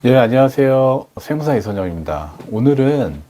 예, 안녕하세요. 세무사 이선영입니다. 오늘은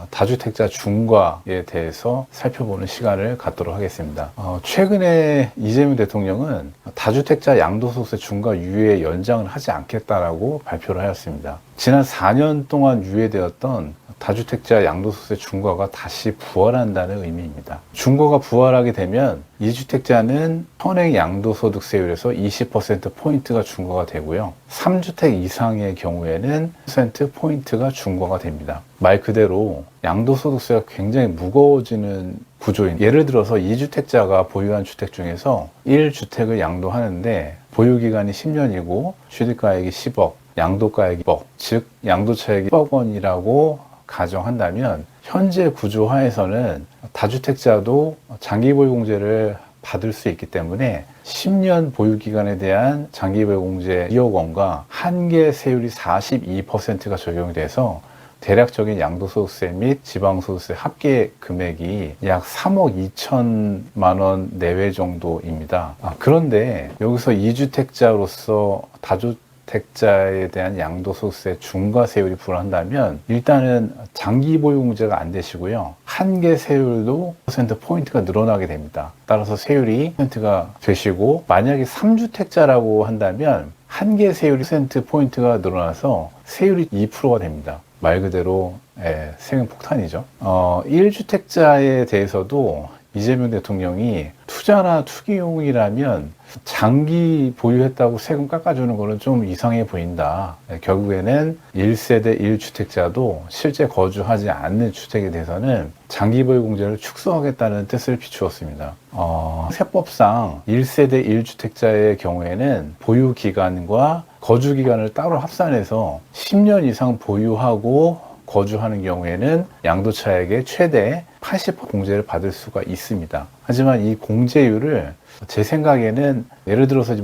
다주택자 중과에 대해서 살펴보는 시간을 갖도록 하겠습니다. 최근에 이재명 대통령은 다주택자 양도소득세 중과 유예 연장을 하지 않겠다라고 발표를 하였습니다. 지난 4년 동안 유예되었던 다주택자 양도소득세 중과가 다시 부활한다는 의미입니다. 중과가 부활하게 되면 2주택자는 현행 양도소득세율에서 20%포인트가 중과가 되고요. 3주택 이상의 경우에는 10%포인트가 중과가 됩니다. 말 그대로 양도소득세가 굉장히 무거워지는 구조인, 예를 들어서 2주택자가 보유한 주택 중에서 1주택을 양도하는데 보유기간이 10년이고 취득가액이 10억, 양도가액이 10억, 즉 양도차액이 10억 원이라고 가정한다면 현재 구조 하에서는 다주택자도 장기보유공제를 받을 수 있기 때문에 10년 보유기간에 대한 장기보유공제 2억 원과 한계 세율이 42%가 적용이 돼서 대략적인 양도소득세 및 지방소득세 합계 금액이 약 3억 2천만 원 내외 정도입니다. 그런데 여기서 2주택자로서 다주택자에 대한 양도소득세 중과세율이 불한다면 일단은 장기보유공제가 안 되시고요. 한계 세율도 %포인트가 늘어나게 됩니다. 따라서 세율이 %가 되시고, 만약에 3주택자라고 한다면 한계 세율이 %포인트가 늘어나서 세율이 2%가 됩니다. 말 그대로 세금 폭탄이죠. 1주택자에 대해서도 이재명 대통령이 투자나 투기용이라면 장기 보유했다고 세금 깎아주는 거는 좀 이상해 보인다. 결국에는 1세대 1주택자도 실제 거주하지 않는 주택에 대해서는 장기 보유 공제를 축소하겠다는 뜻을 비추었습니다. 세법상 1세대 1주택자의 경우에는 보유 기간과 거주 기간을 따로 합산해서 10년 이상 보유하고 거주하는 경우에는 양도차액의 최대 80% 공제를 받을 수가 있습니다. 하지만 이 공제율을 제 생각에는 예를 들어서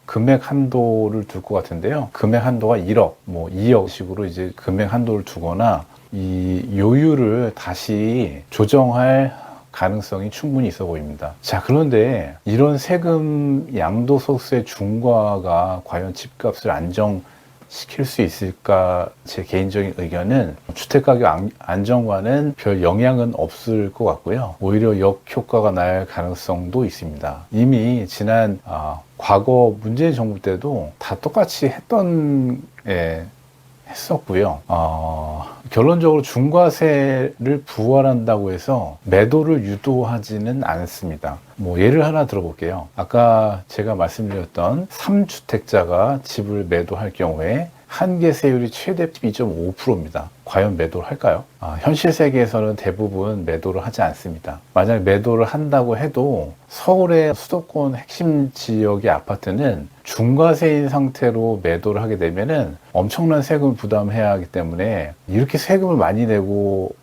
금액 한도를 둘 것 같은데요. 금액 한도가 1억, 2억 식으로 이제 금액 한도를 두거나 이 요율을 다시 조정할 가능성이 충분히 있어 보입니다. 자, 그런데 이런 세금 양도소득세 중과가 과연 집값을 안정시킬 수 있을까? 제 개인적인 의견은 주택가격 안정과는 별 영향은 없을 것 같고요. 오히려 역효과가 날 가능성도 있습니다. 이미 지난 과거 문재인 정부 때도 다 똑같이 했었고요. 결론적으로 중과세를 부활한다고 해서 매도를 유도하지는 않습니다. 예를 하나 들어볼게요. 아까 제가 말씀드렸던 3주택자가 집을 매도할 경우에 한계 세율이 최대 12.5%입니다. 과연 매도를 할까요? 현실 세계에서는 대부분 매도를 하지 않습니다. 만약 매도를 한다고 해도 서울의 수도권 핵심 지역의 아파트는 중과세인 상태로 매도를 하게 되면은 엄청난 세금을 부담해야 하기 때문에 이렇게 세금을 많이 내고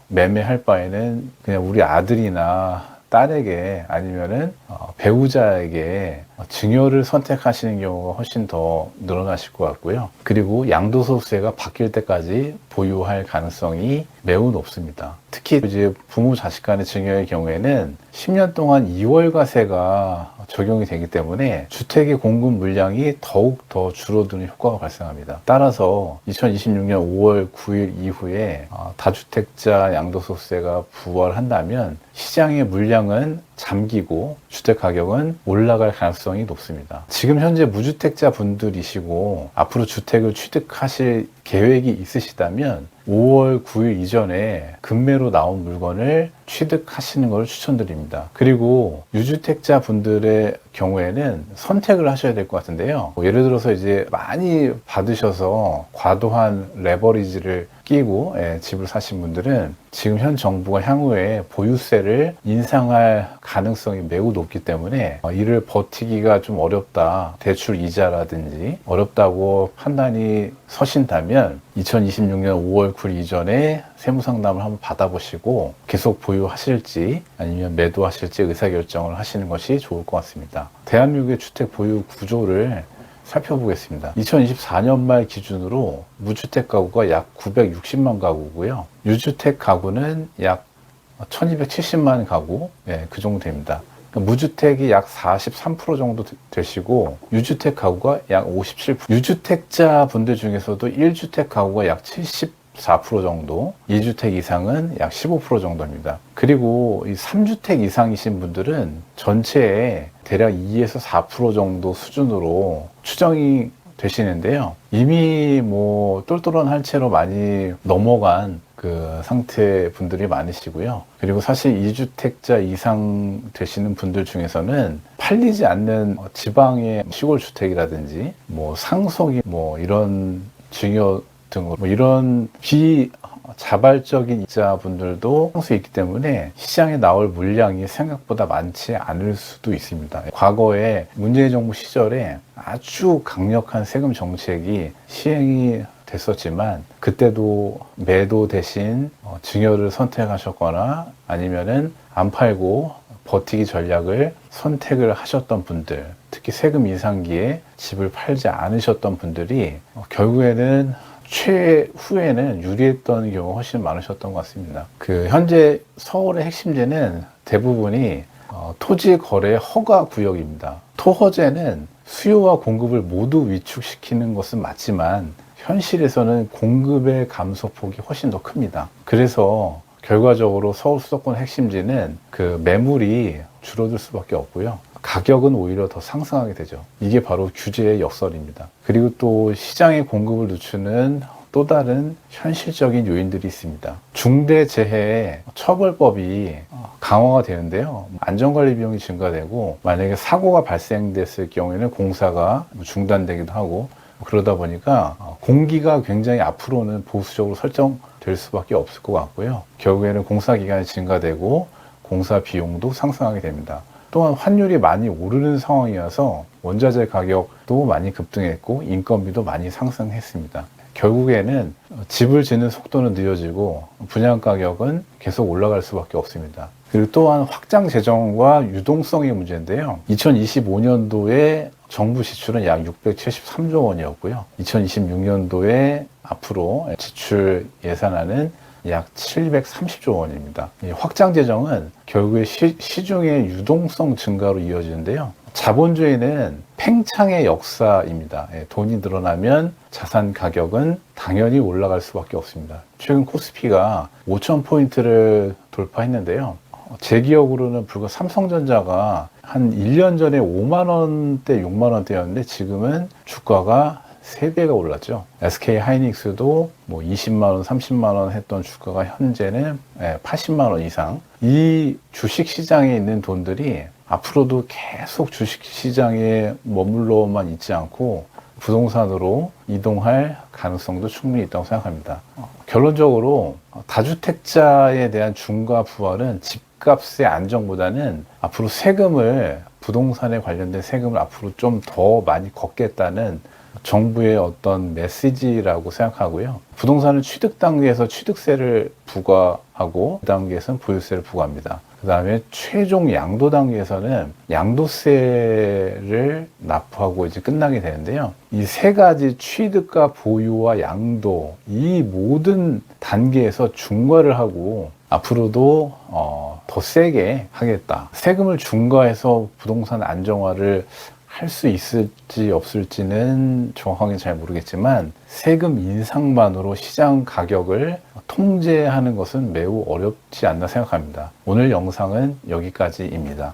매매할 바에는 그냥 우리 아들이나 딸에게 아니면은 배우자에게 증여를 선택하시는 경우가 훨씬 더 늘어나실 것 같고요. 그리고 양도소득세가 바뀔 때까지 보유할 가능성이 매우 높습니다. 특히 이제 부모 자식 간의 증여의 경우에는 10년 동안 2월과세가 적용이 되기 때문에 주택의 공급 물량이 더욱 더 줄어드는 효과가 발생합니다. 따라서 2026년 5월 9일 이후에 다주택자 양도소득세가 부활한다면 시장의 물량은 잠기고 주택 가격은 올라갈 가능성이 높습니다. 지금 현재 무주택자 분들이시고 앞으로 주택을 취득하실 계획이 있으시다면 5월 9일 이전에 급매로 나온 물건을 취득하시는 것을 추천드립니다. 그리고 유주택자 분들의 경우에는 선택을 하셔야 될 것 같은데요. 예를 들어서 이제 많이 받으셔서 과도한 레버리지를 끼고 집을 사신 분들은 지금 현 정부가 향후에 보유세를 인상할 가능성이 매우 높기 때문에 이를 버티기가 좀 어렵다. 대출 이자라든지 어렵다고 판단이 서신다면 2026년 5월 9일 이전에 세무상담을 한번 받아보시고 계속 보유하실지 아니면 매도하실지 의사결정을 하시는 것이 좋을 것 같습니다. 대한민국의 주택 보유 구조를 살펴보겠습니다. 2024년 말 기준으로 무주택 가구가 약 960만 가구고요. 유주택 가구는 약 1270만 가구, 그 정도 됩니다. 그러니까 무주택이 약 43% 정도 되시고 유주택 가구가 약 57%. 유주택자 분들 중에서도 1주택 가구가 약 74% 정도, 2주택 이상은 약 15% 정도입니다. 그리고 이 3주택 이상이신 분들은 전체에 대략 2에서 4% 정도 수준으로 추정이 되시는데요. 이미 뭐 똘똘한 한 채로 많이 넘어간 그 상태 분들이 많으시고요. 그리고 사실 2주택자 이상 되시는 분들 중에서는 팔리지 않는 지방의 시골 주택이라든지 뭐 상속이 뭐 이런 증여 등으로 뭐 이런 비자발적인 이자분들도 상수 있기 때문에 시장에 나올 물량이 생각보다 많지 않을 수도 있습니다. 과거에 문재인 정부 시절에 아주 강력한 세금 정책이 시행이 됐었지만 그때도 매도 대신 증여를 선택하셨거나 아니면은 안 팔고 버티기 전략을 선택을 하셨던 분들, 특히 세금 인상기에 집을 팔지 않으셨던 분들이 결국에는 최후에는 유리했던 경우가 훨씬 많으셨던 것 같습니다. 현재 서울의 핵심지는 대부분이 토지 거래 허가 구역입니다. 토허제는 수요와 공급을 모두 위축시키는 것은 맞지만 현실에서는 공급의 감소폭이 훨씬 더 큽니다. 그래서 결과적으로 서울 수도권 핵심지는 그 매물이 줄어들 수밖에 없고요. 가격은 오히려 더 상승하게 되죠. 이게 바로 규제의 역설입니다. 그리고 또 시장의 공급을 늦추는 또 다른 현실적인 요인들이 있습니다. 중대재해 처벌법이 강화가 되는데요. 안전관리 비용이 증가되고 만약에 사고가 발생됐을 경우에는 공사가 중단되기도 하고 그러다 보니까 공기가 굉장히 앞으로는 보수적으로 설정될 수밖에 없을 것 같고요. 결국에는 공사 기간이 증가되고 공사 비용도 상승하게 됩니다. 또한 환율이 많이 오르는 상황이어서 원자재 가격도 많이 급등했고 인건비도 많이 상승했습니다. 결국에는 집을 짓는 속도는 늦어지고 분양 가격은 계속 올라갈 수밖에 없습니다. 그리고 또한 확장 재정과 유동성의 문제인데요. 2025년도에 정부 지출은 약 673조 원이었고요. 2026년도에 앞으로 지출 예산안은 약 730조 원입니다. 이 확장 재정은 결국에 시중의 유동성 증가로 이어지는데요. 자본주의는 팽창의 역사입니다. 돈이 늘어나면 자산 가격은 당연히 올라갈 수밖에 없습니다. 최근 코스피가 5,000포인트를 돌파했는데요. 제 기억으로는 불과 삼성전자가 한 1년 전에 5만원대, 6만원대였는데 지금은 주가가 3배가 올랐죠. SK 하이닉스도 뭐 20만원, 30만원 했던 주가가 현재는 80만원 이상. 이 주식 시장에 있는 돈들이 앞으로도 계속 주식 시장에 머물러만 있지 않고 부동산으로 이동할 가능성도 충분히 있다고 생각합니다. 결론적으로 다주택자에 대한 중과 부활은 집값의 안정보다는 앞으로 세금을 부동산에 관련된 세금을 앞으로 좀 더 많이 걷겠다는 정부의 어떤 메시지라고 생각하고요. 부동산은 취득 단계에서 취득세를 부과하고 그 단계에서는 보유세를 부과합니다. 그 다음에 최종 양도 단계에서는 양도세를 납부하고 이제 끝나게 되는데요. 이 세 가지 취득과 보유와 양도 이 모든 단계에서 중과를 하고 앞으로도 더 세게 하겠다. 세금을 중과해서 부동산 안정화를 할 수 있을지 없을지는 정확하게 잘 모르겠지만 세금 인상만으로 시장 가격을 통제하는 것은 매우 어렵지 않나 생각합니다. 오늘 영상은 여기까지입니다.